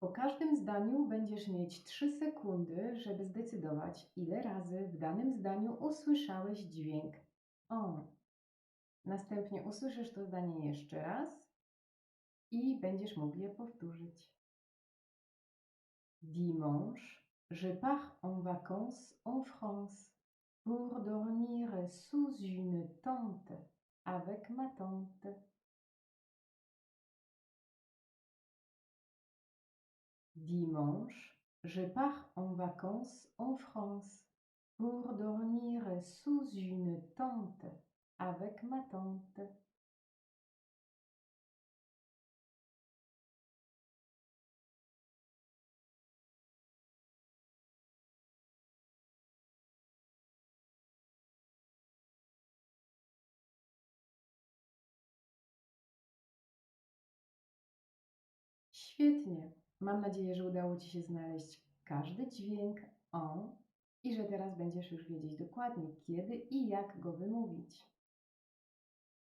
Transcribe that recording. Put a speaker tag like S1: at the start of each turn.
S1: Po każdym zdaniu będziesz mieć 3 sekundy, żeby zdecydować, ile razy w danym zdaniu usłyszałeś dźwięk on. Następnie usłyszysz to zdanie jeszcze raz i będziesz mógł je powtórzyć. Dimanche, je pars en vacances en France pour dormir sous une tente avec ma tante. Dimanche, je pars en vacances en France pour dormir sous une tente avec ma tante. Świetnie. Mam nadzieję, że udało Ci się znaleźć każdy dźwięk on i że teraz będziesz już wiedzieć dokładnie, kiedy i jak go wymówić.